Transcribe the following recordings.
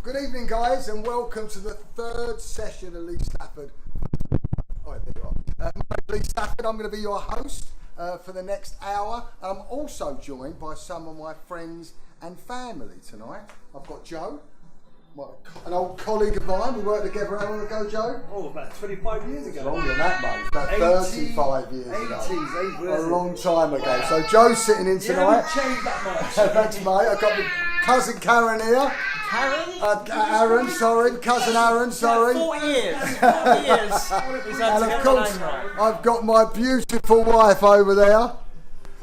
Good evening, guys, and welcome to the third session of Lee Stafford. Oh, there you are. My name's Lee Stafford. I'm going to be your host for the next hour. I'm also joined by some of my friends and family tonight. I've got Joe, an old colleague of mine. We worked together how long ago, Joe? Oh, about 25 years ago. Longer than that, mate. About 35 years ago. 80s, a long time ago. Wow. So Joe's sitting in tonight. You haven't changed that much. Thanks, mate. I've got my cousin Karen here. Karen? Cousin Aaron, sorry. 40 years. 40 years. And of course, I've got my beautiful wife over there,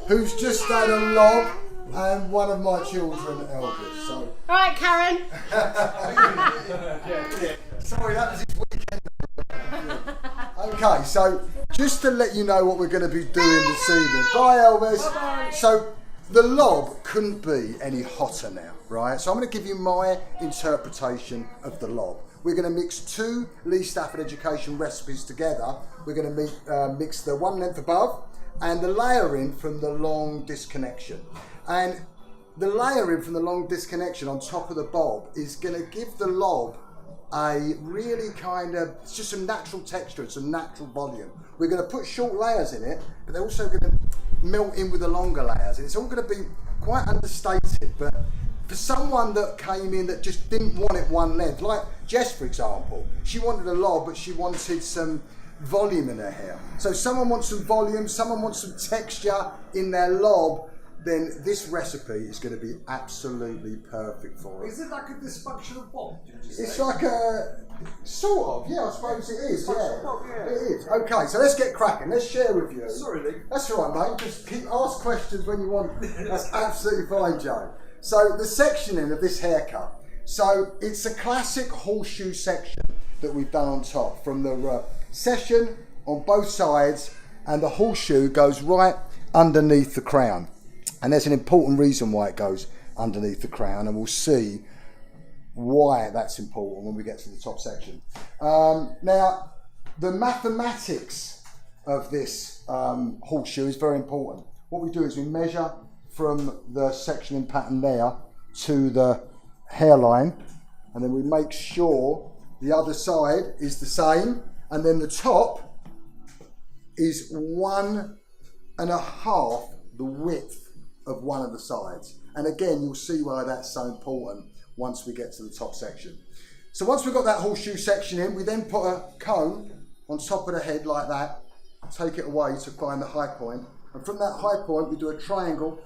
who's just had a lob, and one of my children, Elvis. So. All right, Karen. Sorry, that was his weekend. Okay, so just to let you know what we're going to be doing this evening. Bye, Elvis. Bye-bye. So the lob couldn't be any hotter now, right? So I'm going to give you my interpretation of the lob. We're going to mix two Lee Stafford Education recipes together. We're going to mix the one length above and the layering from the long disconnection. And the layering from the long disconnection on top of the bob is going to give the lob a really it's just some natural texture and some natural volume. We're going to put short layers in it, but they're also going to melt in with the longer layers. And it's all going to be quite understated, but for someone that came in that just didn't want it one length, like Jess, for example, she wanted a lob, but she wanted some volume in her hair. So someone wants some volume, someone wants some texture in their lob, then this recipe is going to be absolutely perfect for it. Is it like a dysfunctional bob? It's like a sort of, yeah, I suppose it is. Yeah, bob, yeah. It is. Okay, so let's get cracking. Let's share with you. Sorry, Lee. That's all right, mate. Just ask questions when you want. That's absolutely fine, Joe. So the sectioning of this haircut. So it's a classic horseshoe section that we've done on top, from the session on both sides, and the horseshoe goes right underneath the crown. And there's an important reason why it goes underneath the crown, and we'll see why that's important when we get to the top section. Now, the mathematics of this horseshoe is very important. What we do is we measure from the sectioning pattern there to the hairline, and then we make sure the other side is the same, and then the top is 1.5 the width of one of the sides. And again, you'll see why that's so important once we get to the top section. So once we've got that horseshoe section in, we then put a comb on top of the head like that, take it away to find the high point. And from that high point, we do a triangle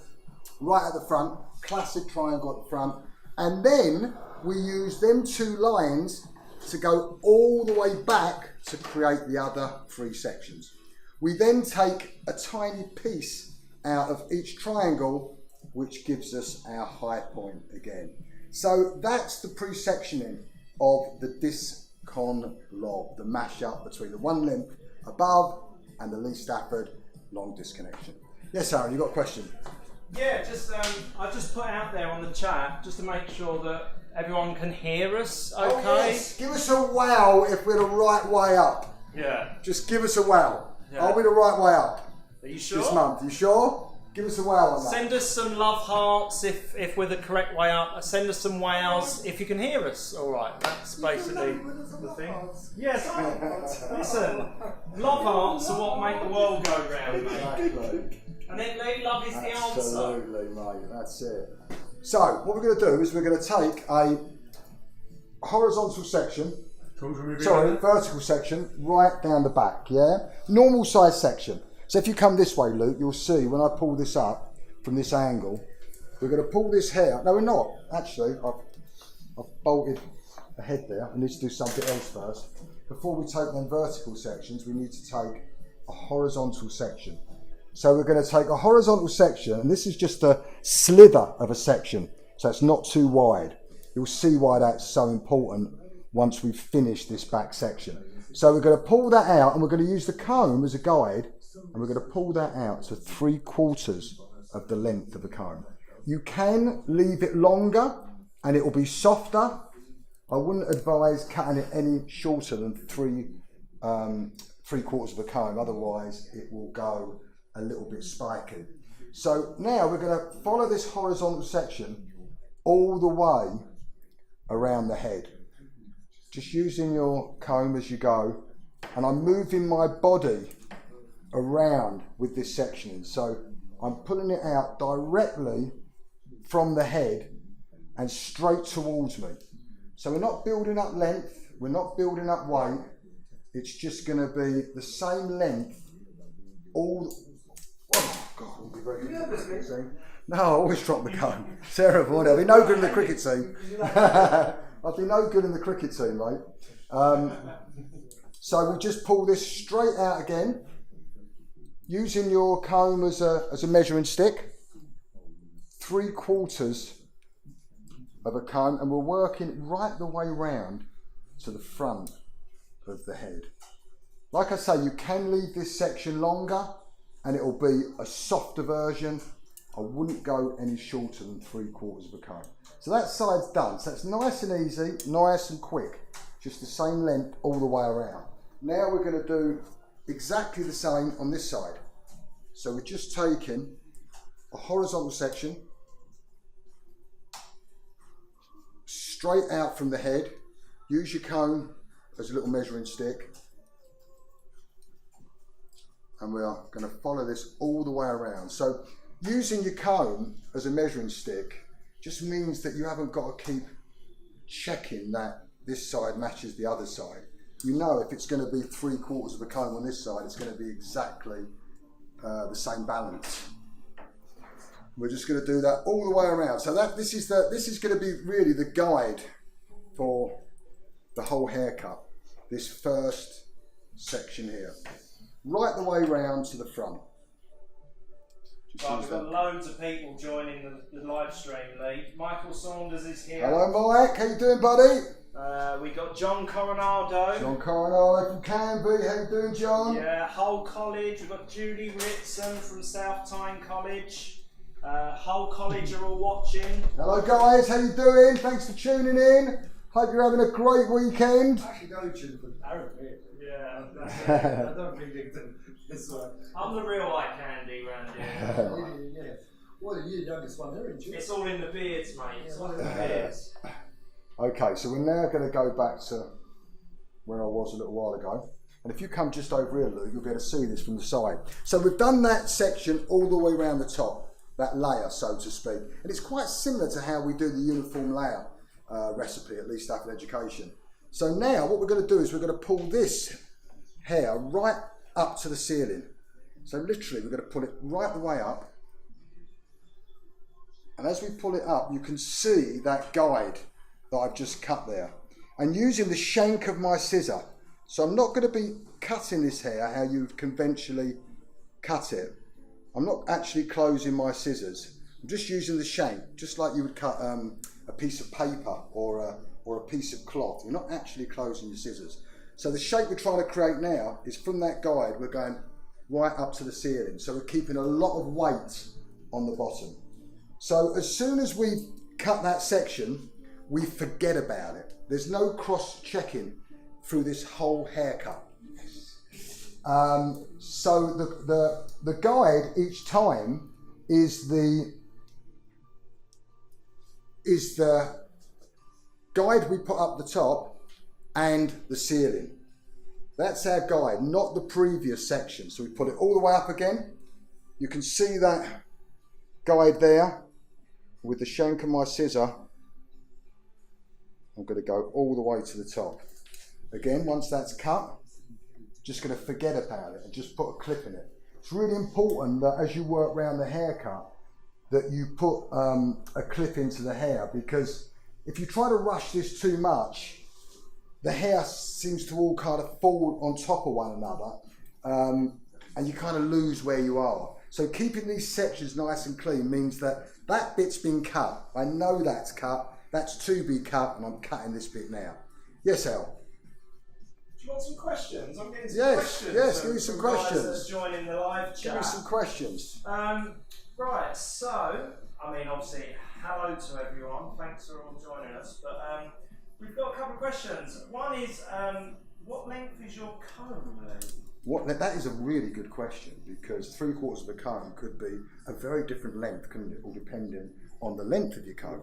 right at the front, classic triangle at the front. And then we use them two lines to go all the way back to create the other three sections. We then take a tiny piece out of each triangle, which gives us our high point again. So that's the pre-sectioning of the Discon Lob, the mashup between the one length above and the Lee Stafford long disconnection. Yes, Aaron, you got a question? Yeah, I just put out there on the chat just to make sure that everyone can hear us. Okay. Oh, yes. Give us a wow if we're the right way up. Yeah. Just give us a wow. Yeah. Are we the right way up? Are you sure? This month, you sure? Give us a wow on that. Send us some love hearts if we're the correct way up. Send us some wows if you can hear us. All right, that's basically the thing. Yes, listen, love hearts are what make the world go round, mate. Exactly. And then love is the answer. Absolutely, mate. That's it. So what we're going to do is we're going to take a horizontal section. Vertical section right down the back. Yeah, normal size section. So if you come this way, Luke, you'll see when I pull this up from this angle, we're going to pull this hair. No, we're not. Actually, I've bolted a head there. I need to do something else first. Before we take them vertical sections, we need to take a horizontal section. So we're going to take a horizontal section, and this is just a slither of a section, so it's not too wide. You'll see why that's so important once we've finished this back section. So we're going to pull that out, and we're going to use the comb as a guide, and we're going to pull that out to 3/4 of the length of the comb. You can leave it longer and it will be softer. I wouldn't advise cutting it any shorter than 3/4 of a comb, otherwise it will go a little bit spiky. So now we're going to follow this horizontal section all the way around the head. Just using your comb as you go, and I'm moving my body around with this sectioning. So I'm pulling it out directly from the head and straight towards me. So we're not building up length, we're not building up weight, it's just going to be the same length all... Oh God, I'll be very good at the cricket team. No, I always drop the comb. Terrible, I'll be no good in the cricket team. I'll be no good in the cricket team, mate. So we just pull this straight out again, using your comb as a measuring stick, 3/4 of a comb, and we're working right the way round to the front of the head. Like I say, you can leave this section longer and it'll be a softer version. I wouldn't go any shorter than 3/4 of a comb. So that side's done. So it's nice and easy, nice and quick. Just the same length all the way around. Now we're going to do exactly the same on this side. So we're just taking a horizontal section straight out from the head. Use your comb as a little measuring stick. And we are going to follow this all the way around. So using your comb as a measuring stick just means that you haven't got to keep checking that this side matches the other side. You know if it's going to be 3/4 of a comb on this side, it's going to be exactly the same balance. We're just going to do that all the way around. So this is going to be really the guide for the whole haircut. This first section here, right the way round to the front. Right, we've got loads of people joining the live stream, Lee. Michael Saunders is here. Hello, Mike. How you doing, buddy? We got John Coronado. John Coronado from Canby. How you doing, John? Yeah, Hull College. We've got Julie Ritson from South Tyne College. Hull College are all watching. Hello, guys. How you doing? Thanks for tuning in. Hope you're having a great weekend. Actually, go tune for Aaron. Yeah, I don't think they do this one. I'm the real eye candy round here. Yeah. Well, you're the youngest one there, aren't you? It's all in the beards, mate. It's all in the beards. Okay, so we're now going to go back to where I was a little while ago. And if you come just over here, Lou, you'll be able to see this from the side. So we've done that section all the way around the top, that layer, so to speak. And it's quite similar to how we do the uniform layer recipe at Lee Stafford Education. So now what we're going to do is we're going to pull this hair right up to the ceiling. So literally we're going to pull it right the way up. And as we pull it up, you can see that guide that I've just cut there. And using the shank of my scissor, so I'm not going to be cutting this hair how you would conventionally cut it. I'm not actually closing my scissors. I'm just using the shank, just like you would cut a piece of paper or a piece of cloth. You're not actually closing your scissors. So the shape we're trying to create now is from that guide, we're going right up to the ceiling. So we're keeping a lot of weight on the bottom. So as soon as we cut that section, we forget about it. There's no cross-checking through this whole haircut. So the guide each time is the guide we put up the top and the ceiling. That's our guide, not the previous section. So we put it all the way up again. You can see that guide there with the shank of my scissor. I'm going to go all the way to the top. Again, once that's cut, just going to forget about it and just put a clip in it. It's really important that as you work around the haircut, that you put a clip into the hair, because if you try to rush this too much, the hair seems to all kind of fall on top of one another, and you kind of lose where you are. So keeping these sections nice and clean means that that bit's been cut. I know that's cut, that's to be cut, and I'm cutting this bit now. Yes, Al? Do you want some questions? I'm getting some questions. Yes, give me some questions. Guys that are joining the live chat. Give me some questions. Right, so, I mean, obviously, hello to everyone. Thanks for all joining us. But we've got a couple of questions. One is, what length is your comb, Lee? That is a really good question, because 3/4 of a comb could be a very different length, couldn't it? All depending on the length of your comb.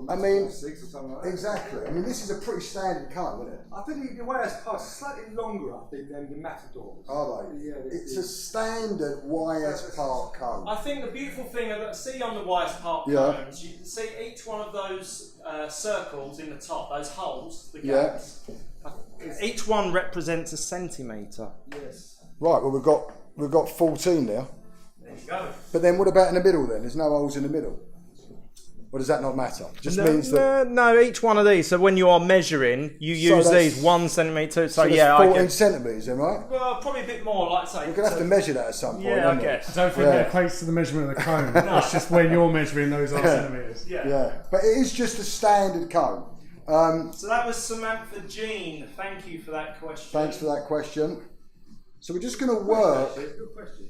I mean, 6 or something like that. exactly. I mean, this is a pretty standard comb, isn't it? I think the YS parts are slightly longer, I think, than the Matadors. Are they? Yeah, It's a standard YS part comb. I think the beautiful thing that see on the YS Park Yeah. combs, you can see each one of those circles in the top, those holes, the Yeah. gaps. Each one represents a centimetre. Yes. Right. Well, we've got 14 now. There you go. But then what about in the middle? Then there's no holes in the middle. Or does that not matter? Just means that. No, each one of these. So when you are measuring, you use that's- these 1 centimetre. So that's yeah, 14 I guess. centimetres, then, right? Well, probably a bit more, like I say. We're gonna have to measure that at some point. Yeah, I aren't we? guess. I don't think that equates to the measurement of the cone. It's just when you're measuring those are centimetres. Yeah. Yeah, but it is just a standard comb. So that was Samantha Jean. Thank you for that question. Thanks for that question. So we're just going to work Good question.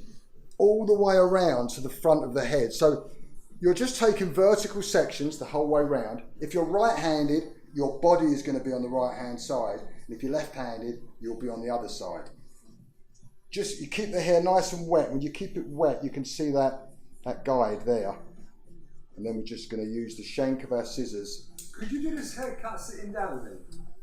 all the way around to the front of the head. So you're just taking vertical sections the whole way around. If you're right-handed, your body is going to be on the right-hand side. And if you're left-handed, you'll be on the other side. Just you keep the hair nice and wet. When you keep it wet, you can see that guide there. And then we're just going to use the shank of our scissors. Could you do this haircut sitting down then?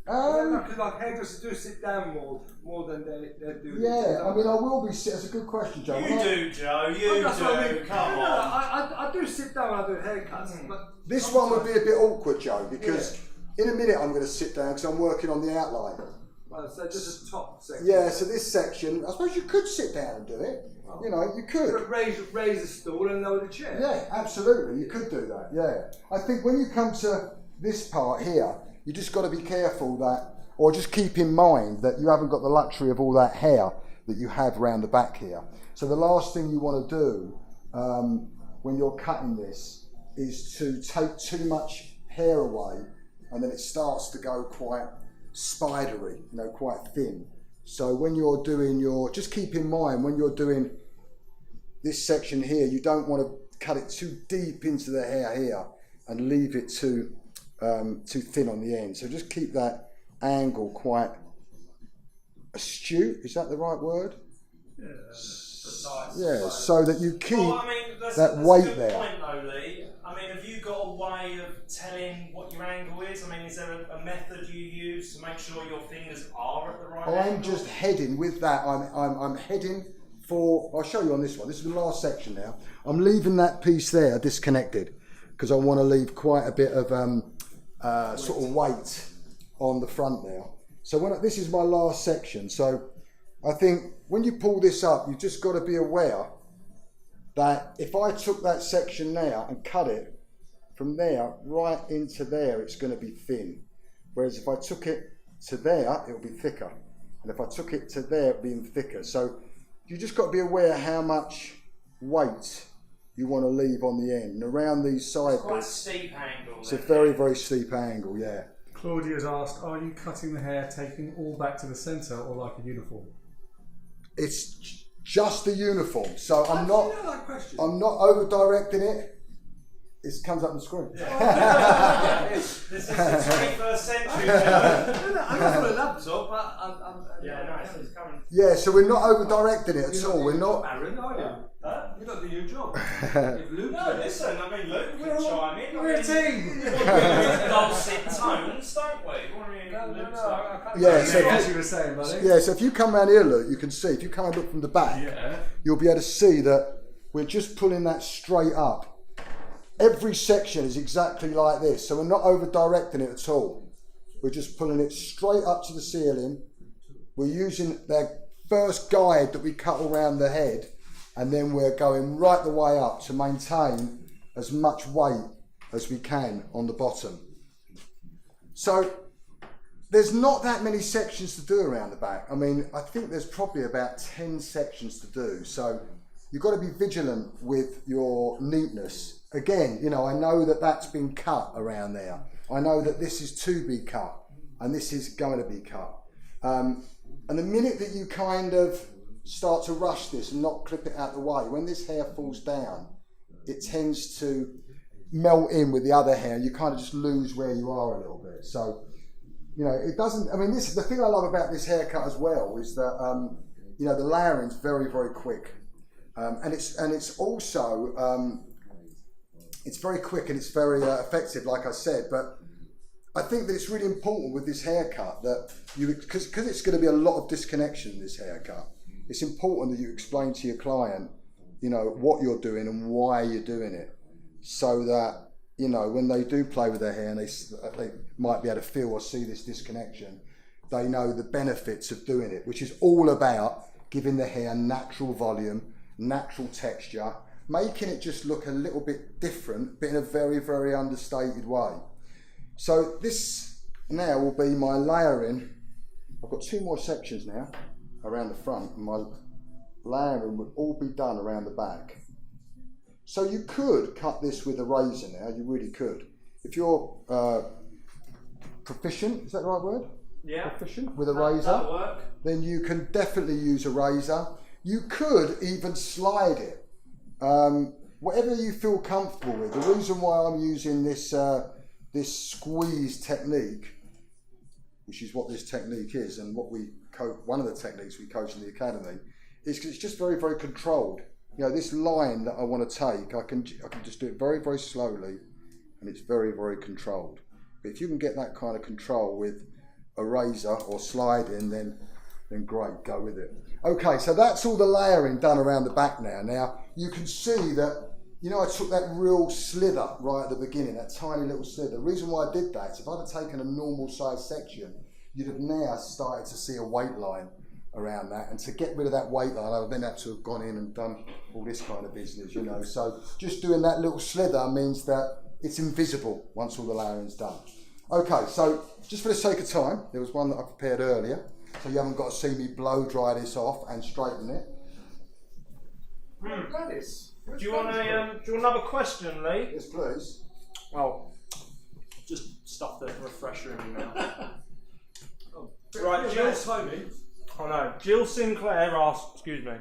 Because like hairdressers do sit down more than they do. Yeah, I mean, I will be. That's a good question, Joe. You do, Joe. You That's do. what I mean. Come No, on. I do sit down when I do haircuts. But This one would be a bit awkward, Joe, because in a minute I'm going to sit down because I'm working on the outline. so just a top section. Yeah, so this section, I suppose you could sit down and do it. You know, you could. Raise the stool and lower the chair. Yeah, absolutely, you could do that, yeah. I think when you come to this part here, you just got to be careful that, or just keep in mind that you haven't got the luxury of all that hair that you have round the back here. So the last thing you want to do when you're cutting this is to take too much hair away, and then it starts to go quite spidery, you know, quite thin. So when you're doing just keep in mind when you're doing this section here, you don't want to cut it too deep into the hair here and leave it too thin on the end. So just keep that angle quite astute. Is that the right word? Yeah, so that you keep that weight that's a good there. point, though, Lee. I mean, have you got a way of telling what your angle is? I mean, is there a method you use to make sure your fingers are at the right angle? I'm just heading with that. I'm heading for. I'll show you on this one. This is the last section now. I'm leaving that piece there disconnected because I want to leave quite a bit of sort of weight on the front now. So this is my last section. So I think when you pull this up, you've just got to be aware that if I took that section now and cut it from there right into there, it's going to be thin. Whereas if I took it to there, it'll be thicker. And if I took it to there, it'll be even thicker. So you just got to be aware how much weight you want to leave on the end. And around these side It's quite a bits, steep angle. it's a very, very steep angle, yeah. Claudia's asked, are you cutting the hair, taking all back to the centre or like a uniform? It's just the uniform. So I'm You know not that question? I'm not over directing it. It comes up on the screen. This is the 21st century. No, I'm not on a laptop, but I'm Yeah, nice. It's coming. Yeah, so we're not over directing it at all. We're not. Aaron, are you? Huh? You're not doing your job. If Luke No, listen, I mean, Luke can chime in. We're a team! Dulcet tones, don't we? Yeah, so As you were saying, buddy. Yeah, so if you come around here, look, you can see. If you come and look from the back, you'll be able to see that we're just pulling that straight up. Every section is exactly like this, so we're not over directing it at all. We're just pulling it straight up to the ceiling. We're using the first guide that we cut around the head, and then we're going right the way up to maintain as much weight as we can on the bottom. So there's not that many sections to do around the back. I mean, I think there's probably about 10 sections to do. So you've got to be vigilant with your neatness. Again, you know, I know that that's been cut around there. I know that this is to be cut and this is going to be cut. And the minute that you kind of start to rush this and not clip it out the way, when this hair falls down, it tends to melt in with the other hair. You kind of just lose where you are a little bit. So, you know, it doesn't, I mean, this is the thing I love about this haircut as well is that, you know, the layering's very, very quick. And it's also, it's very quick and it's very effective, like I said. But I think that it's really important with this haircut that because it's going to be a lot of disconnection in this haircut. It's important that you explain to your client, you know, what you're doing and why you're doing it, so that, you know, when they do play with their hair and they might be able to feel or see this disconnection, they know the benefits of doing it, which is all about giving the hair natural volume, natural texture, making it just look a little bit different, but in a very, very understated way. So this now will be my layering. I've got 2 more sections now around the front, and my layering would all be done around the back. So you could cut this with a razor now, you really could. If you're proficient, is that the right word? Yeah. Proficient with a razor, work. then you can definitely use a razor. You could even slide it. Whatever you feel comfortable with. The reason why I'm using this squeeze technique, which is what this technique is, and what one of the techniques we coach in the academy, is because it's just very, very controlled. You know, this line that I want to take, I can just do it very, very slowly, and it's very, very controlled. But if you can get that kind of control with a razor or sliding, then great, go with it. Okay, so that's all the layering done around the back now. Now, you can see that, you know, I took that real slither right at the beginning, that tiny little slither. The reason why I did that is if I'd have taken a normal size section, you'd have now started to see a weight line around that. And to get rid of that weight line, I would then have to have gone in and done all this kind of business, you know. So just doing that little slither means that it's invisible once all the layering's done. Okay, so just for the sake of time, there was one that I prepared earlier, so you haven't got to see me blow dry this off and straighten it. Gladys. Do you want another question, Lee? Yes, please. Well, just stuff the refresher in your mouth. Right, Jill Tony. Oh no, Jill Sinclair asked, excuse me.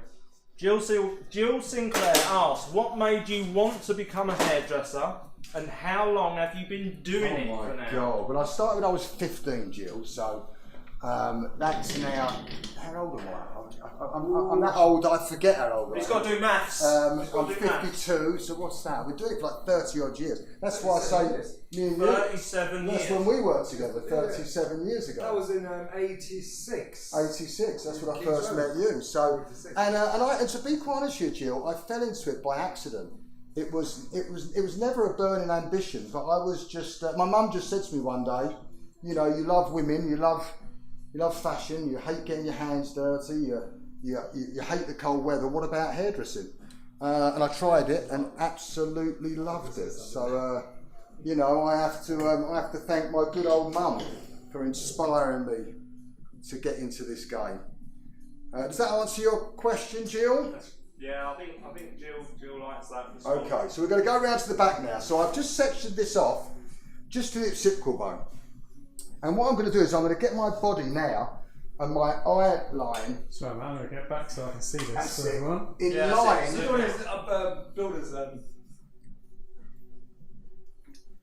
Jill Sinclair asked, what made you want to become a hairdresser, and how long have you been doing it for now? Oh my God, well I started when I was 15, Jill, so that's now, how old am I? I'm that old, I forget how old I am. He's got to do maths. I'm 52, so what's that? We're doing it for like 30 odd years. That's why I say me and you. 37 years. That's when we worked together, 37 years ago. That was in 86. 86, that's when I first met you. So, and to be quite honest with you, Jill, I fell into it by accident. It was never a burning ambition, but I was just, my mum just said to me one day, you know, you love women, you love fashion, you hate getting your hands dirty, you hate the cold weather, what about hairdressing? And I tried it and absolutely loved it. So, you know, I have to thank my good old mum for inspiring me to get into this game. Does that answer your question, Jill? Yeah, I think Jill likes that. Okay, so we're going to go around to the back now. So I've just sectioned this off just to the occipital bone. And what I'm going to do is I'm going to get my body now and my eye line. So I'm going to get back so I can see this. That's for it. everyone. In line. Builders.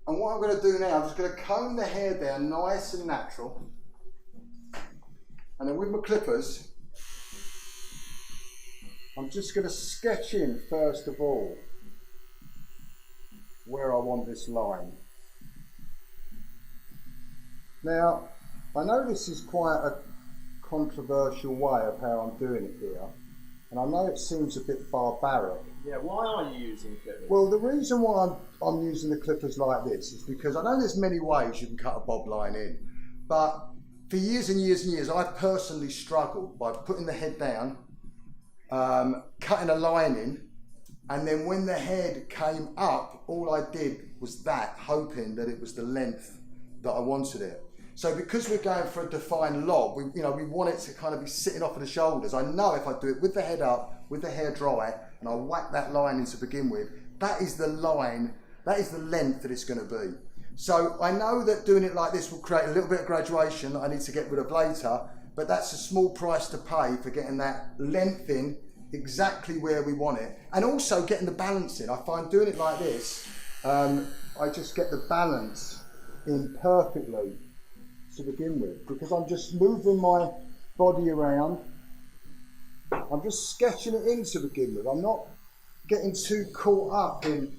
And what I'm going to do now, I'm just going to comb the hair down nice and natural. And then with my clippers, I'm just going to sketch in first of all where I want this line. Now, I know this is quite a controversial way of how I'm doing it here, and I know it seems a bit barbaric. Yeah, why are you using clippers? Well, the reason why I'm using the clippers like this is because I know there's many ways you can cut a bob line in, but for years and years and years, I personally struggled by putting the head down, cutting a line in, and then when the head came up, all I did was that, hoping that it was the length that I wanted it. So because we're going for a defined lob, we want it to kind of be sitting off of the shoulders. I know if I do it with the head up, with the hair dry, and I whack that line in to begin with, that is the line, that is the length that it's going to be. So I know that doing it like this will create a little bit of graduation that I need to get rid of later, but that's a small price to pay for getting that length in exactly where we want it. And also getting the balance in. I find doing it like this, I just get the balance in perfectly to begin with, because I'm just moving my body around. I'm just sketching it in to begin with. I'm not getting too caught up in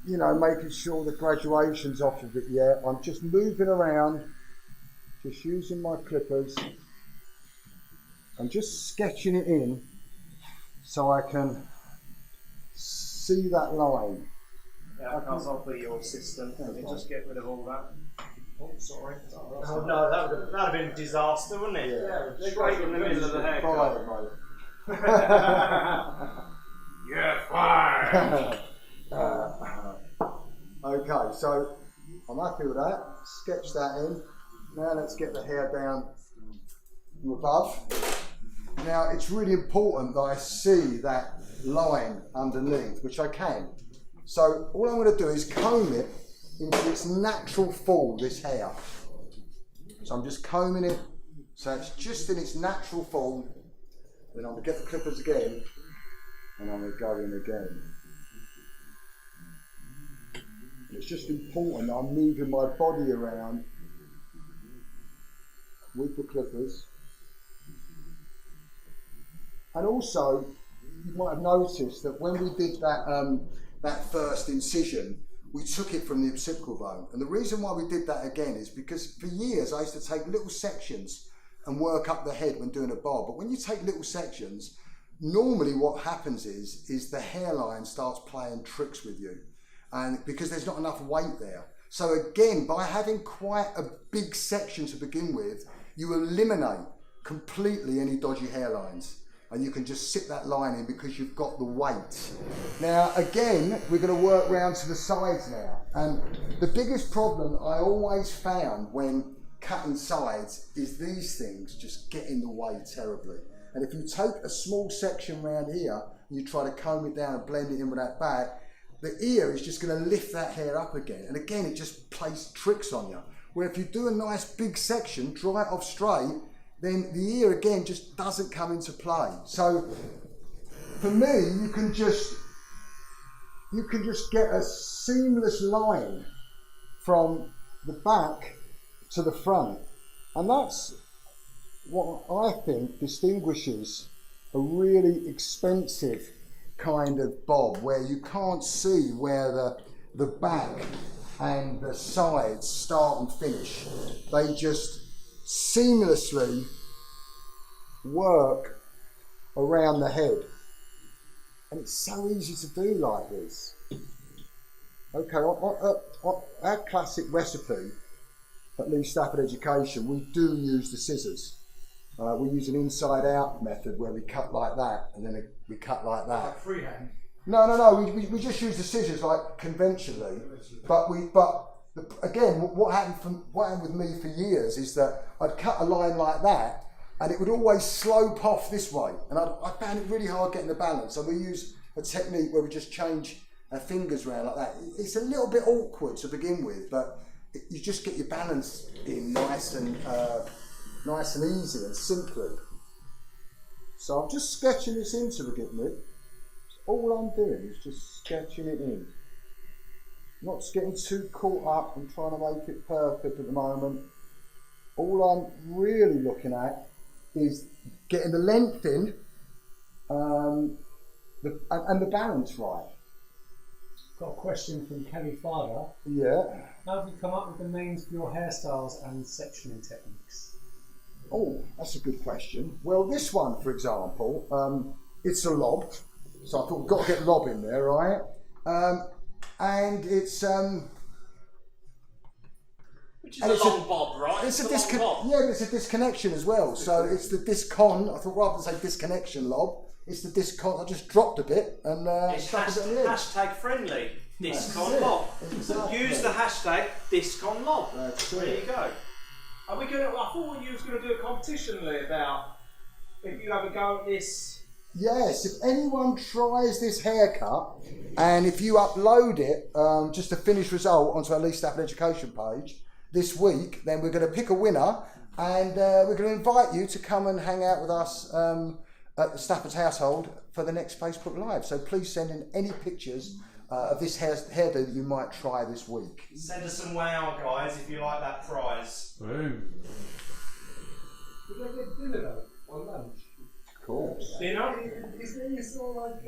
you know, making sure the graduation's off of it yet. I'm just moving around, just using my clippers. I'm just sketching it in so I can see that line. Yeah, I'll be your assistant. Let me just get rid of all that. Oh, sorry. Oh, no, that would have been a disaster, wouldn't it? Yeah, straight in the middle of the haircut. You're fired. Okay, so I'm happy with that. Sketch that in. Now let's get the hair down from above. Now it's really important that I see that line underneath, which I can. So all I'm going to do is comb it into its natural fall, this hair. So I'm just combing it so it's just in its natural fall. Then I'm going to get the clippers again and I'm going to go in again. And it's just important that I'm moving my body around with the clippers. And also, you might have noticed that when we did that that first incision, we took it from the occipital bone. And the reason why we did that again is because for years I used to take little sections and work up the head when doing a bob. But when you take little sections, normally what happens is the hairline starts playing tricks with you, and because there's not enough weight there. So again, by having quite a big section to begin with, you eliminate completely any dodgy hairlines. And you can just sit that line in because you've got the weight. Now, again, we're going to work round to the sides now. And the biggest problem I always found when cutting sides is these things just get in the way terribly. And if you take a small section round here and you try to comb it down and blend it in with that back, the ear is just going to lift that hair up again. And again, it just plays tricks on you. Where if you do a nice big section, dry it off straight, then the ear again just doesn't come into play. So for me, you can just get a seamless line from the back to the front. And that's what I think distinguishes a really expensive kind of bob, where you can't see where the back and the sides start and finish. They just seamlessly work around the head, and it's so easy to do like this. Okay, our classic recipe at Lee Stafford Education, we do use the scissors. We use an inside out method where we cut like that and then we cut like that. Like freehand? No, we just use the scissors like conventionally, again, what happened with me for years is that I'd cut a line like that and it would always slope off this way, and I found it really hard getting the balance. So we use a technique where we just change our fingers around like that. It's a little bit awkward to begin with, but you just get your balance in nice and easy and simply. So I'm just sketching this in to begin with. All I'm doing is just sketching it in. Not getting too caught up and trying to make it perfect at the moment. All I'm really looking at is getting the length in and the balance right. Got a question from Kelly Farder. Yeah. How have you come up with the names for your hairstyles and sectioning techniques? Oh, that's a good question. Well, this one, for example, it's a lob. So I thought we've got to get lob in there, right? And it's which is a long bob, right? It's a disconnection. Yeah, but it's a disconnection as well. So it's the Discon. I thought rather than say disconnection lob, it's the Discon. I just dropped a bit and it's hashtag friendly. Discon Lob. Exactly. Use the hashtag Discon Lob. There you go. Are we going to? I thought you was going to do a competition, Lee, about if you have a go at this. Yes, if anyone tries this haircut and if you upload it, just a finished result onto our Lee Stafford Education page this week, then we're going to pick a winner and we're going to invite you to come and hang out with us at the Stafford's household for the next Facebook Live. So please send in any pictures of this hairdo that you might try this week. Send us some wow, guys, if you like that prize. Boom. Did I get dinner though, or lunch? Of course. Dinner? Isn't it all like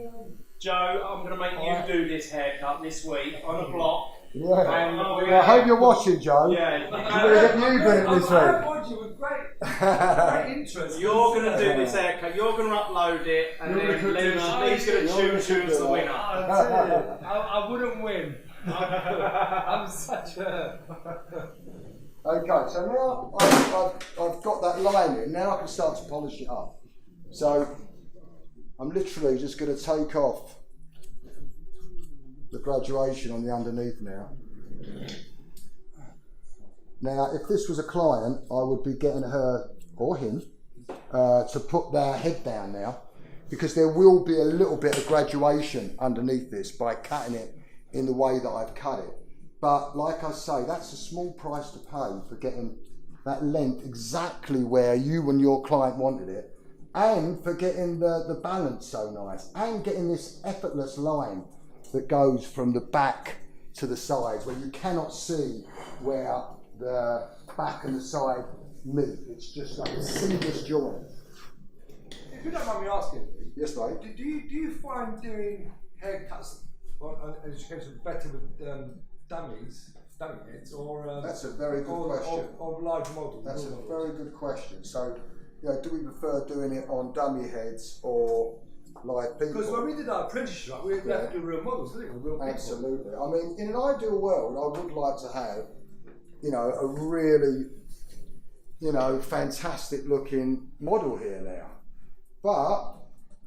Joe, I'm going to make you do this haircut this week on a block. Yeah. And I hope you're watching, Joe. Yeah. We're going to get you doing it this week. I'm watching with great interest. You're going to do this haircut, you're going to upload it, and then Lee's going to choose who's the winner. I wouldn't win. I'm such a... Okay, so now I've got that line in, now I can start to polish it up. So I'm literally just going to take off the graduation on the underneath now. Now, if this was a client, I would be getting her, or him, to put their head down now, because there will be a little bit of graduation underneath this by cutting it in the way that I've cut it. But like I say, that's a small price to pay for getting that length exactly where you and your client wanted it, and for getting the balance so nice, and getting this effortless line that goes from the back to the sides, where you cannot see where the back and the side meet. It's just like a seamless joint. If you don't mind me asking, Yes, mate. do you find doing haircuts on education better with dummy heads, or That's a very good question. Or large models? That's a very good question. So, do we prefer doing it on dummy heads or live people? Because when we did our apprenticeship, we had to do real models, didn't we? Real people. Absolutely. I mean, in an ideal world, I would like to have, a really, fantastic looking model here now. But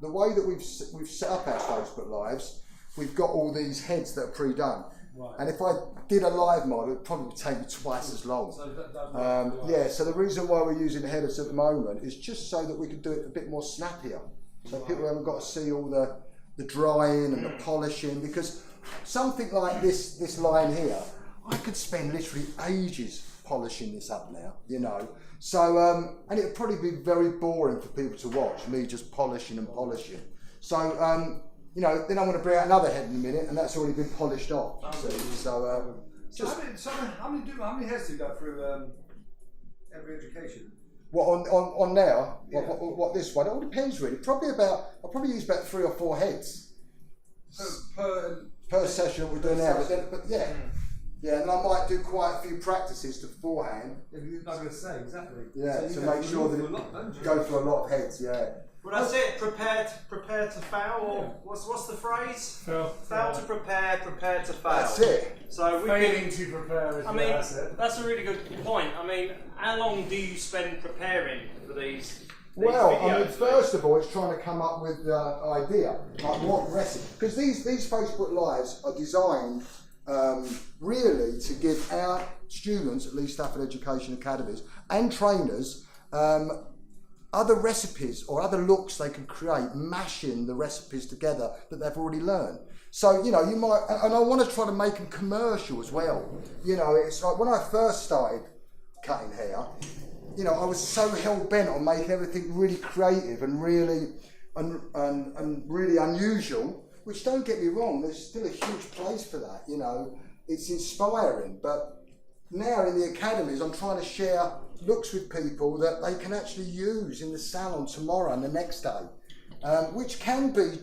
the way that we've set up our Facebook Lives, we've got all these heads that are pre-done. Right. And if I did a live model, it'd probably take me twice as long. So So the reason why we're using headers at the moment is just so that we can do it a bit more snappier. So people haven't got to see all the drying and the polishing, because something like this line here, I could spend literally ages polishing this up now, So, and it'd probably be very boring for people to watch, me just polishing and polishing. So, then I'm going to bring out another head in a minute, and that's already been polished off. So how many heads do you go through every education? What on now? Yeah. What this one? It all depends really. I'll probably use about 3 or 4 heads per session we're doing now. Yeah, and I might do quite a few practices beforehand. I was going to say exactly. Yeah, so to make sure that you go through a lot of heads. Yeah. Well, that's it. Prepare to fail, or what's the phrase? Fail to prepare to fail. That's it. So failing to prepare is that's a really good point. I mean, how long do you spend preparing for these Well, videos? first of all, it's trying to come up with the idea, like what recipe, because these Facebook Lives are designed really to give our students at Lee Stafford Education Academies and trainers other recipes or other looks they can create, mashing the recipes together that they've already learned. So, you might, and I want to try to make them commercial as well. It's like when I first started cutting hair, I was so hell-bent on making everything really creative and really, and really unusual, which, don't get me wrong, there's still a huge place for that, it's inspiring. But now in the academies, I'm trying to share looks with people that they can actually use in the salon tomorrow and the next day, which can be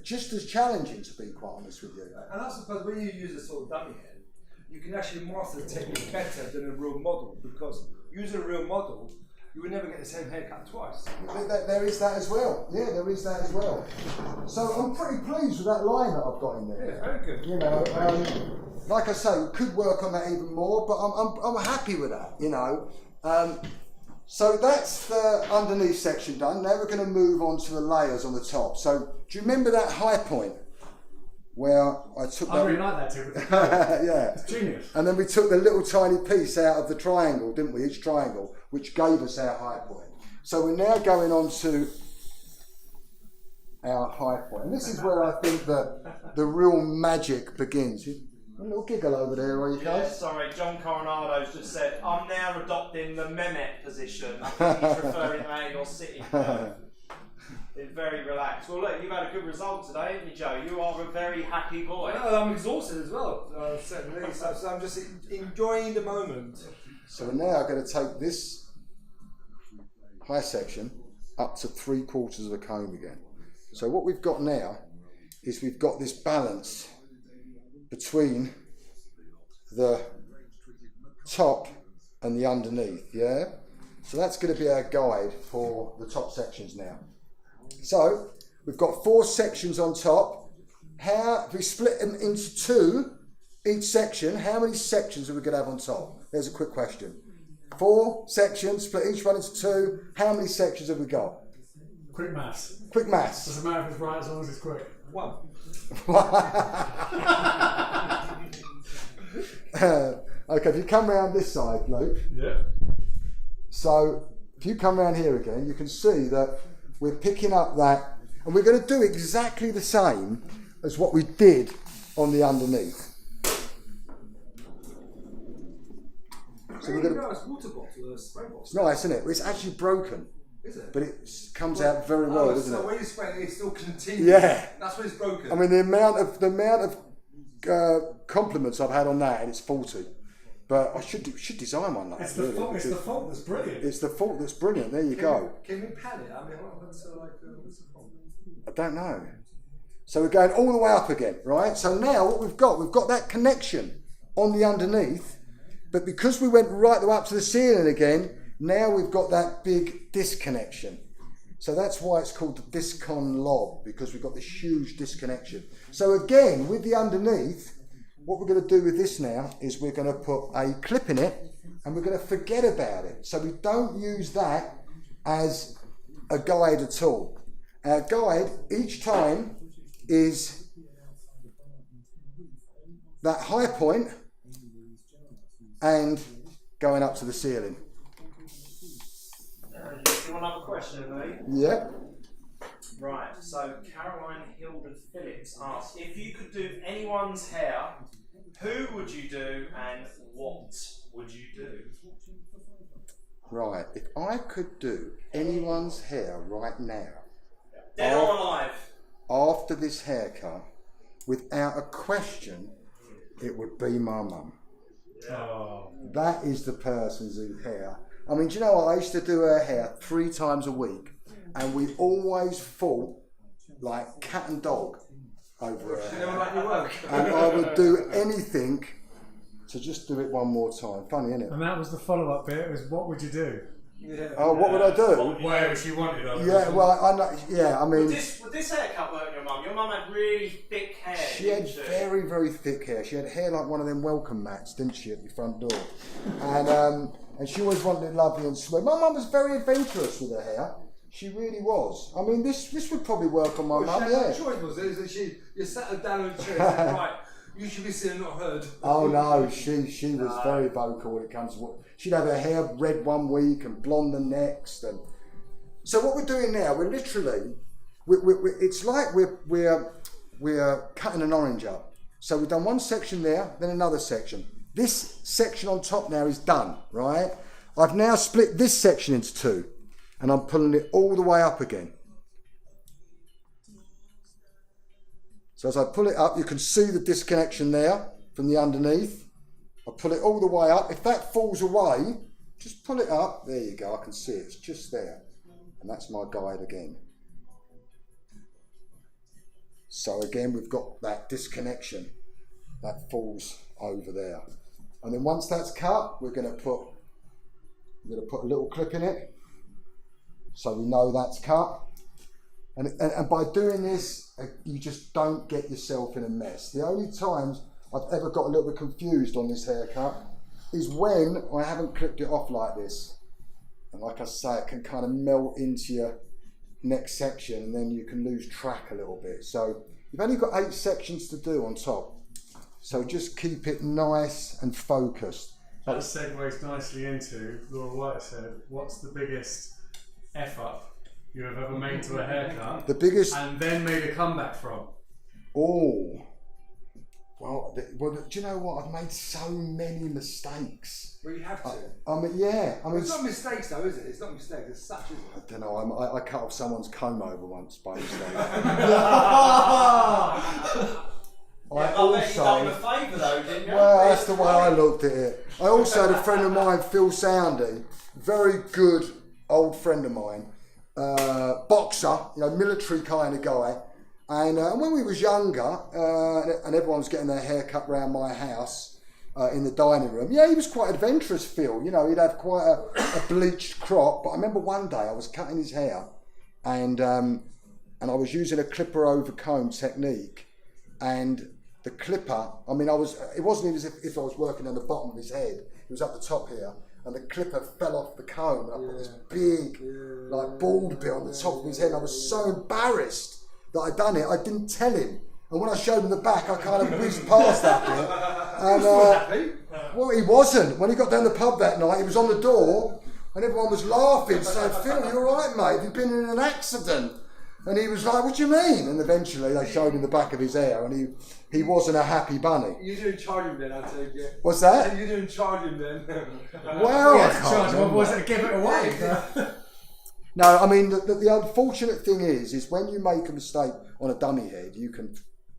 just as challenging, to be quite honest with you. And I suppose when you use a sort of dummy head, you can actually master the technique better than a real model, because using a real model, you would never get the same haircut twice. There is that as well. Yeah, there is that as well. So I'm pretty pleased with that line that I've got in there. Yeah, very good. Like I say, we could work on that even more, but I'm happy with that. So that's the underneath section done. Now we're going to move on to the layers on the top. So do you remember that high point where I took I really like that too. yeah. It's genius. And then we took the little tiny piece out of the triangle, didn't we? Each triangle, which gave us our high point. So we're now going on to our high point. And this is where I think the real magic begins. A little giggle over there, are you guys? Yeah, sorry, John Coronado's just said, I'm now adopting the Mehmet position. I think he's referring to how you're sitting. It's very relaxed. Well, look, you've had a good result today, haven't you, Joe? You are a very happy boy. Well, I'm exhausted as well, certainly. So I'm just enjoying the moment. So we're now going to take this high section up to 3/4 of the comb again. So what we've got now is we've got this balance between the top and the underneath, yeah? So that's going to be our guide for the top sections now. So we've got 4 sections on top. If we split them into 2, each section, how many sections are we going to have on top? There's a quick question. 4 sections, split each one into 2. How many sections have we got? Quick maths. Quick maths. Doesn't matter if it's right as long as it's quick. 1. Okay, if you come round this side, Luke. Yeah. So if you come round here again, you can see that we're picking up that, and we're going to do exactly the same as what we did on the underneath. So we're going to. Nice water bottle, a spray bottle. It's nice, isn't it? It's actually broken. Is it? But it comes out very well, doesn't so it? when you spray it still continues. Yeah. That's when it's broken. I mean, the amount of compliments I've had on that, and it's faulty. But I should design one like that. It's the fault that's brilliant. It's the fault that's brilliant. There you go. Can we pan it? I mean, what's the fault? I don't know. So we're going all the way up again, right? So now what we've got that connection on the underneath, but because we went right the way up to the ceiling again, now we've got that big disconnection. So that's why it's called the Discon Lob, because we've got this huge disconnection. So again, with the underneath, what we're going to do with this now is we're going to put a clip in it and we're going to forget about it. So we don't use that as a guide at all. Our guide each time is that high point and going up to the ceiling. Do you want another question, Lee? Yeah. Right, so Caroline Hilda Phillips asks, if you could do anyone's hair, who would you do and what would you do? Right, if I could do anyone's hair right now, Dead or alive? after this haircut, without a question, it would be my mum. Oh. That is the person's hair. I mean, do you know what? I used to do her hair 3 times a week, and we always fought like cat and dog over her You never hair. like your work. And I would do anything to just do it one more time. Funny, isn't it? And that was the follow-up bit, was what would you do? Yeah. Oh, what would I do? Whatever she wanted of Yeah, well, I know. Yeah, I mean, Would this haircut work your mum? Your mum had really thick hair. she had didn't very, very thick hair. She had hair like one of them welcome mats, didn't she, at the front door? And she always wanted it lovely and smooth. My mum was very adventurous with her hair. She really was. I mean, this would probably work on my mum, She had yeah. no choice, was it? That you sat her down on a chair and said, right, you should be seen, not heard. Oh no, she was very vocal when it comes to what she'd have her hair red one week and blonde the next. And so what we're doing now, we're literally, it's like we're cutting an orange up. So we've done one section there, then another section. This section on top now is done, right? I've now split this section into 2, and I'm pulling it all the way up again. So as I pull it up, you can see the disconnection there from the underneath. I pull it all the way up. If that falls away, just pull it up. There you go, I can see it. It's just there. And that's my guide again. So again, we've got that disconnection that falls over there. And then once that's cut, we're going to put a little clip in it, so we know that's cut. And by doing this, you just don't get yourself in a mess. The only times I've ever got a little bit confused on this haircut is when I haven't clipped it off like this. And like I say, it can kind of melt into your next section, and then you can lose track a little bit. So you've only got 8 sections to do on top. So just keep it nice and focused. That segues nicely into, Laura White said, what's the biggest F-up you have ever made to a haircut? The biggest... And then made a comeback from? Oh. Well, do you know what? I've made so many mistakes. Well, you have to. I mean, yeah. I mean, It's not mistakes though, is it? It's not mistakes, it's such, isn't it? I don't know. I cut off someone's comb over once by mistake. I bet you done him a favour though, didn't you? Well, that's the way I looked at it. I also had a friend of mine, Phil Soundy, very good old friend of mine, boxer, military kind of guy. And when we was younger, and everyone was getting their hair cut round my house in the dining room, yeah, he was quite adventurous, Phil. You know, he'd have quite a bleached crop. But I remember one day I was cutting his hair, and I was using a clipper over comb technique, and the clipper, I mean, it wasn't even as if I was working on the bottom of his head. It was up the top here, and the clipper fell off the comb, and I put this big, like, bald bit on the top of his head. And I was so embarrassed that I'd done it. I didn't tell him. And when I showed him the back, I kind of whizzed past that bit. And, well, he wasn't. When he got down the pub that night, he was on the door, and everyone was laughing, saying, Phil, you all right, mate? Have you been in an accident? And he was like, what do you mean? And eventually they showed him the back of his hair, and he wasn't a happy bunny. You didn't charge him then, I take it. What's that? You didn't charge him then. Well, I can't Charge him, remember. was it give it away? No, I mean, the unfortunate thing is when you make a mistake on a dummy head, you can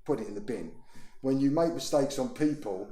put it in the bin. When you make mistakes on people,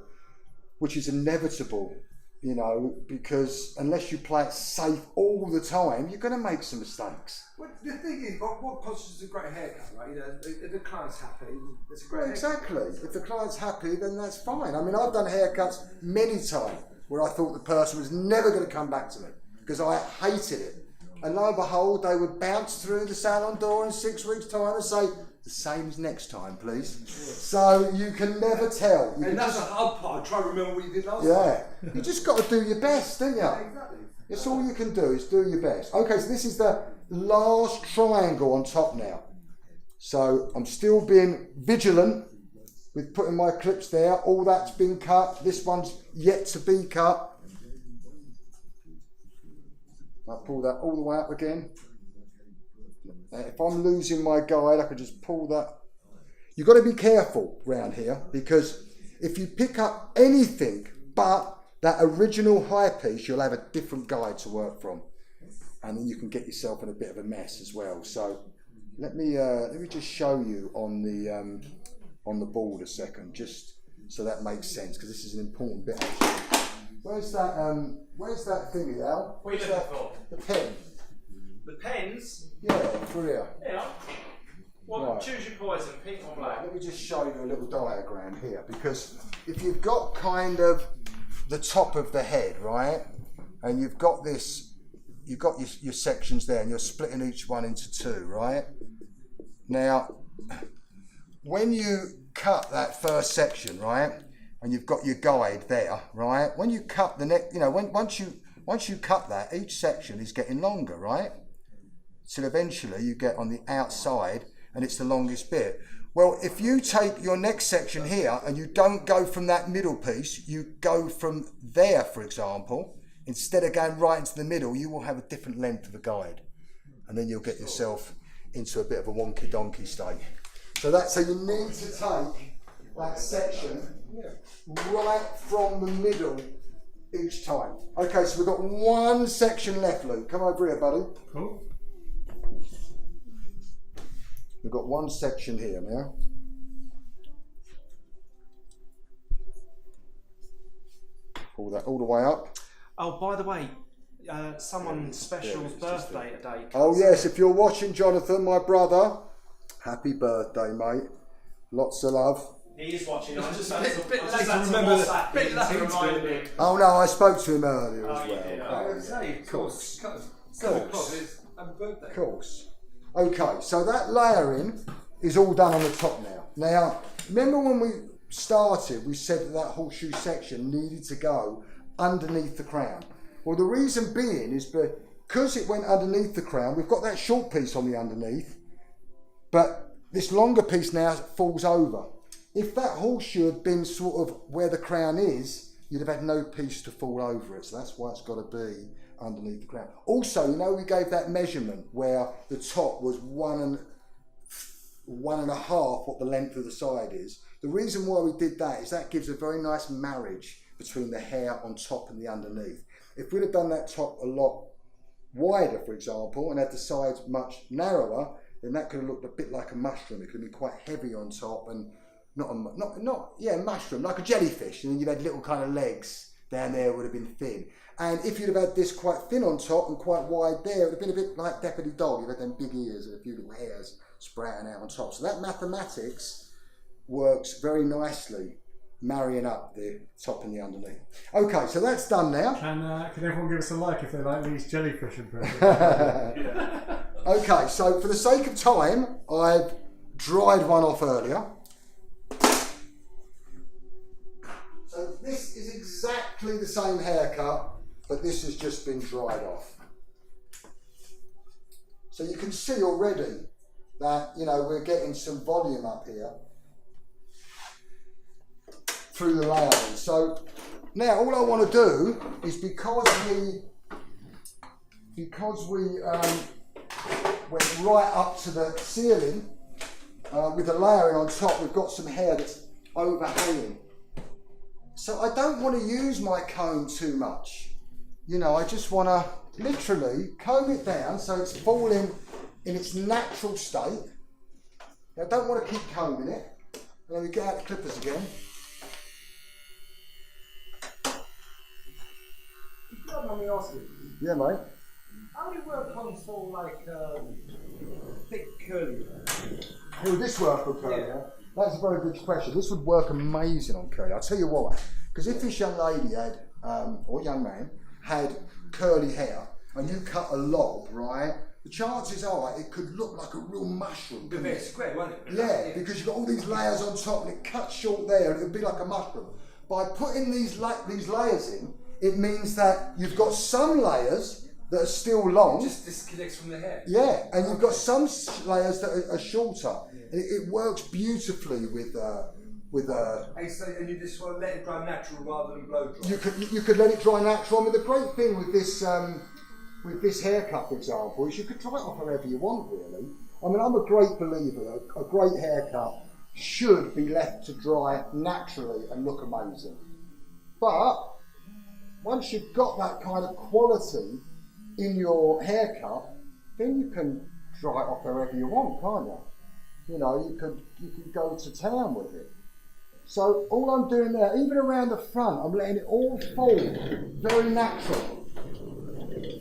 which is inevitable, you know, because unless you play it safe all the time, you're going to make some mistakes. Well, the thing is, what constitutes a great haircut, right? You know, if the client's happy, it's a great haircut. Exactly. If the client's happy, then that's fine. I mean, I've done haircuts many times where I thought the person was never going to come back to me because I hated it. And lo and behold, they would bounce through the salon door in 6 weeks' time and say, the same as next time, please. Yeah. So you can never tell. And that's the hard part. Try to remember what you did last time. Yeah. You just got to do your best, don't you? Yeah, exactly. It's all you can do is do your best. Okay, so this is the last triangle on top now. So I'm still being vigilant with putting my clips there. All that's been cut. This one's yet to be cut. I'll pull that all the way up again. If I'm losing my guide, I can just pull that. You've got to be careful around here, because if you pick up anything but that original high piece, you'll have a different guide to work from, and then you can get yourself in a bit of a mess as well. So let me just show you on the board a second, just so that makes sense, because this is an important bit actually. Where's that thingy, Al? What are you looking for? The pen. The pens? Yeah, for here. Yeah. Well, Right. choose your poison, pink or black. Let me just show you a little diagram here, because if you've got kind of the top of the head, right, and you've got this, you've got your sections there, and you're splitting each one into two, right? Now, when you cut that first section, right, and you've got your guide there, right, when you cut the neck, you know, once you cut that, each section is getting longer, right? So eventually you get on the outside and it's the longest bit. Well, if you take your next section here and you don't go from that middle piece, you go from there, for example, instead of going right into the middle, you will have a different length of a guide. And then you'll get yourself into a bit of a wonky donkey state. So you need to take that section right from the middle each time. Okay, so we've got one section left, Luke. Come over here, buddy. Cool. We've got one section here now. Pull that all the way up. Oh, by the way, someone's special's birthday today. Oh yes, if you're watching, Jonathan, my brother, happy birthday, mate. Lots of love. He is watching. I just bit had late to to remember WhatsApp that. Bit him to late remind to- him. Oh no, I spoke to him earlier as Oh, you well. did, I Oh, would say, of course. Happy birthday. Of course. Okay, so that layering is all done on the top now. Now, remember when we started, we said that horseshoe section needed to go underneath the crown. Well, the reason being is because it went underneath the crown, we've got that short piece on the underneath, but this longer piece now falls over. If that horseshoe had been sort of where the crown is, you'd have had no piece to fall over it. So that's why it's got to be underneath the crown. Also, you know, we gave that measurement where the top was one and a half what the length of the side is. The reason why we did that is that gives a very nice marriage between the hair on top and the underneath. If we'd have done that top a lot wider, for example, and had the sides much narrower, then that could have looked a bit like a mushroom. It could have been quite heavy on top and mushroom, like a jellyfish, and then you'd had little kind of legs down there, would have been thin. And if you'd have had this quite thin on top and quite wide there, it would have been a bit like Deputy Dog. You'd had them big ears and a few little hairs sprouting out on top. So that mathematics works very nicely, marrying up the top and the underneath. Okay, so that's done now. Can everyone give us a like if they like Lee's jellyfish impression? Okay, so for the sake of time, I've dried one off earlier. So this is exactly the same haircut, but this has just been dried off. So you can see already that, you know, we're getting some volume up here through the layering. So now all I want to do is because we went right up to the ceiling with the layering on top, we've got some hair that's overhanging. So I don't want to use my comb too much. You know, I just want to literally comb it down so it's falling in its natural state. I don't want to keep combing it. Let me get out the clippers again. Let me ask you. Yeah, mate. How do you work on sort of like thick curly hair? Will this work on curly Yeah. hair? That's a very good question. This would work amazing on curly. I'll tell you why. Because if this young lady had, or young man, had curly hair and you cut a lob, right, the chances are it could look like a real mushroom. It'd be very square, wouldn't it? Yeah, because you've got all these layers on top and it cuts short there and it'd be like a mushroom. By putting these layers in, it means that you've got some layers that are still long. It just disconnects from the hair. Yeah, and you've got some layers that are shorter. And it works beautifully with And you just want to let it dry natural rather than blow dry. you could let it dry natural. I mean, the great thing with this haircut, for example, is you could dry it off however you want, really. I mean, I'm a great believer that a great haircut should be left to dry naturally and look amazing. But once you've got that kind of quality in your haircut, then you can dry it off wherever you want, can't you? You know, you can go to town with it. So all I'm doing there, even around the front, I'm letting it all fall very natural.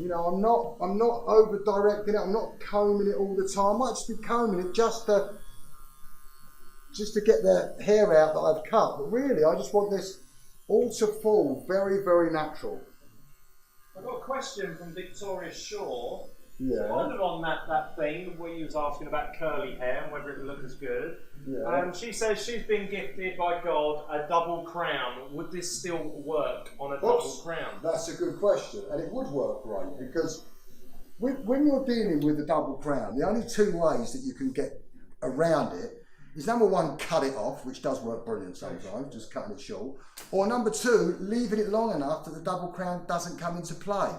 You know, I'm not over directing it. I'm not combing it all the time. I might just be combing it just to get the hair out that I've cut. But really, I just want this all to fall very, very natural. I've got a question from Victoria Shaw. Yeah. Kind of on that thing where you was asking about curly hair and whether it would look as good. Yeah. She says she's been gifted by God a double crown. Would this still work on a double crown? That's a good question, and it would work great because when you're dealing with a double crown, the only two ways that you can get around it is number one, cut it off, which does work brilliant sometimes, just cutting it short, or number two, leaving it long enough that the double crown doesn't come into play.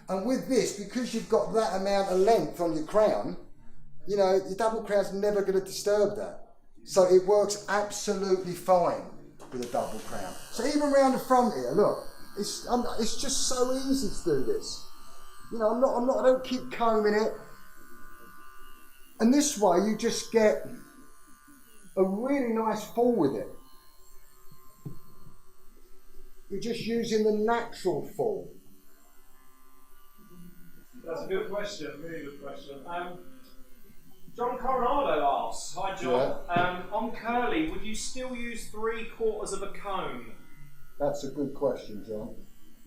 And with this, because you've got that amount of length on your crown, you know, your double crown's never going to disturb that. So it works absolutely fine with a double crown. So even around the front here, look, it's just so easy to do this. You know, I don't keep combing it. And this way you just get a really nice fall with it. You're just using the natural fall. That's a good question, really good question. John Coronado asks, hi John, on curly, would you still use 3/4 of a comb? That's a good question, John.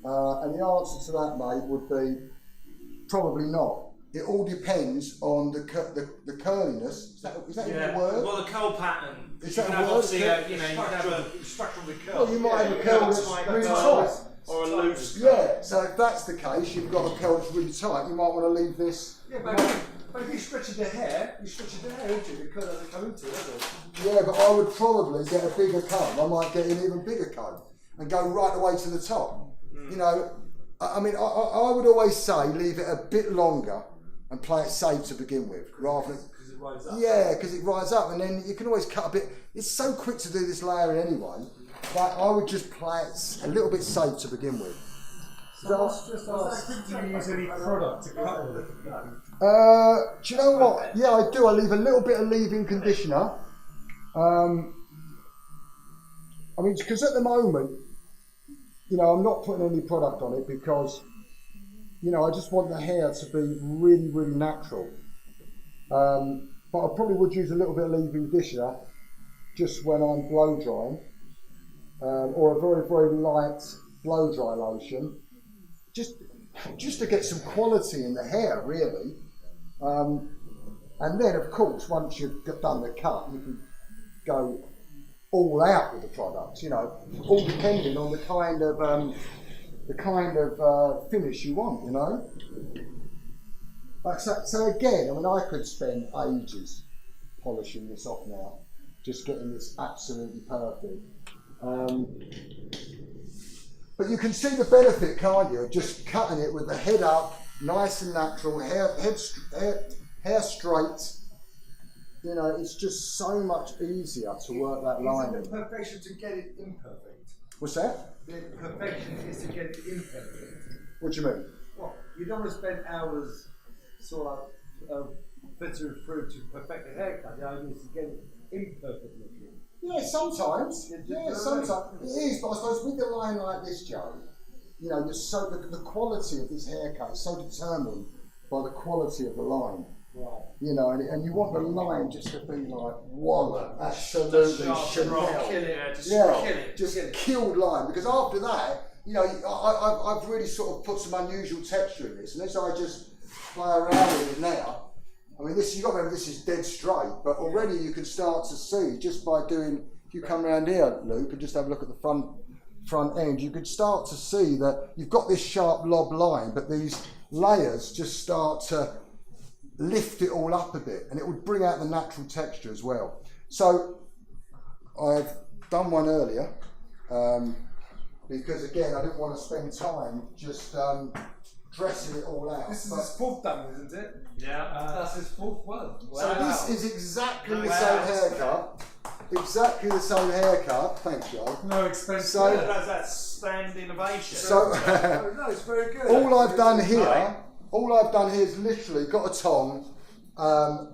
And the answer to that, mate, would be probably not. It all depends on the curliness. Is that even a word? Well, the curl pattern. Is You that can a have word? obviously you can have Structure of the curl. Well, you might have a curl that's really tight. or a loose curl. Yeah, so if that's the case, you've got a curl that's really tight, you might want to leave this. Yeah, but if you stretch the hair, into it, the curl doesn't come into it, does it? Yeah, but I would probably get a bigger comb. I might get an even bigger comb and go right the way to the top. You know, I mean, I would always say leave it a bit longer and play it safe to begin with, rather than. Because it rises up. Yeah, because it rises up, and then you can always cut a bit. It's so quick to do this layering anyway. That I would just play it a little bit safe to begin with. Do you use any product to cut with? Do you know what? Yeah, I do. I leave a little bit of leave-in conditioner. I mean, because at the moment, you know, I'm not putting any product on it because, you know, I just want the hair to be really, really natural. But but I probably would use a little bit of leave-in conditioner just when I'm blow drying, or a very, very light blow dry lotion, just to get some quality in the hair, really. And then, of course, once you've done the cut, you can go all out with the product. You know, all depending on the kind of finish you want. You know. So again, I mean, I could spend ages polishing this off now, just getting this absolutely perfect. But you can see the benefit, can't you, of just cutting it with the head up, nice and natural, hair straight. You know, it's just so much easier to work that line. Is it the perfection to get it imperfect? What's that? The perfection is to get it imperfect. What do you mean? Well, you don't want to spend hours sort of filtering through to perfect a haircut. The idea is to get it imperfect looking. Yeah, sometimes. Yeah, sometimes. It is, but I suppose with a line like this, Joe, you know, the quality of this haircut is so determined by the quality of the line. Right. You know, and you want the line just to be like wallop, absolutely killed line. Because after that, you know, I've really sort of put some unusual texture in this, and as I just play around with it now, I mean, this, you've got to remember, this is dead straight, but already you can start to see, just by doing, if you come around here, Luke, and just have a look at the front end, you can start to see that you've got this sharp lob line, but these layers just start to lift it all up a bit, and it would bring out the natural texture as well. So, I've done one earlier, because again, I didn't want to spend time just dressing it all out. This is his fourth done, isn't it? Yeah. That's his fourth one. Wow. So this is exactly the same haircut. Exactly the same haircut. Thanks, Joe. No expense. So that's stand innovation. So no, it's very good. all I've done here is literally got a tong,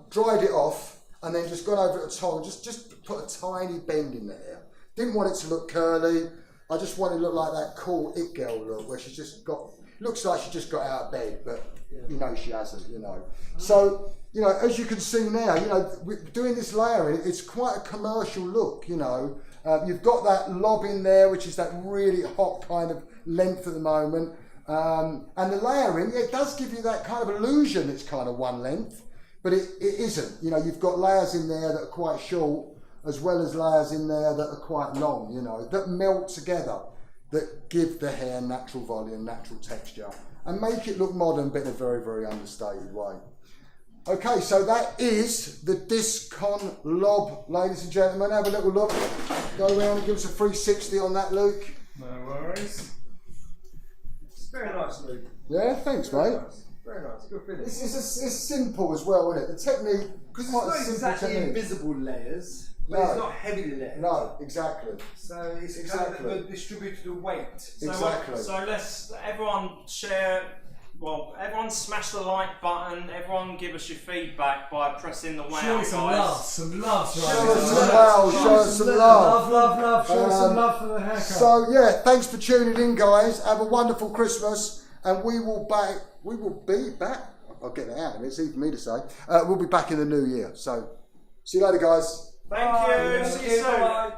dried it off, and then just gone over it a tong, just put a tiny bend in the hair. Didn't want it to look curly. I just wanted to look like that cool it girl look, where she's just got, looks like she just got out of bed, but you know she hasn't, you know. So, you know, as you can see now, you know, doing this layering, it's quite a commercial look, you know. You've got that lob in there, which is that really hot kind of length at the moment. And the layering, it does give you that kind of illusion it's kind of one length, but it isn't. You know, you've got layers in there that are quite short, as well as layers in there that are quite long, you know, that melt together, that give the hair natural volume, natural texture, and make it look modern, but in a very, very understated way. Okay, so that is the Discon Lob, ladies and gentlemen. Have a little look. Go around and give us a 360 on that, Luke. No worries. It's very nice, Luke. Yeah, thanks, mate. Very nice. Good finish. It's simple as well, isn't it? The technique, because it's not quite a simple exactly technique. invisible layers, but No. it's not heavily layered. No, exactly. So it's Exactly. kind of the distributed weight. Exactly. So let's everyone share. Well, everyone smash the like button. Everyone give us your feedback by pressing the wow, Show me guys. some love, some love. Show us some love, show us some love. Love. Show us some love for the haircut. So yeah, thanks for tuning in, guys. Have a wonderful Christmas, and we will be back. I'll get it out of it. It's easy for me to say. We'll be back in the new year. So see you later, guys. Thank you. See you soon. Bye.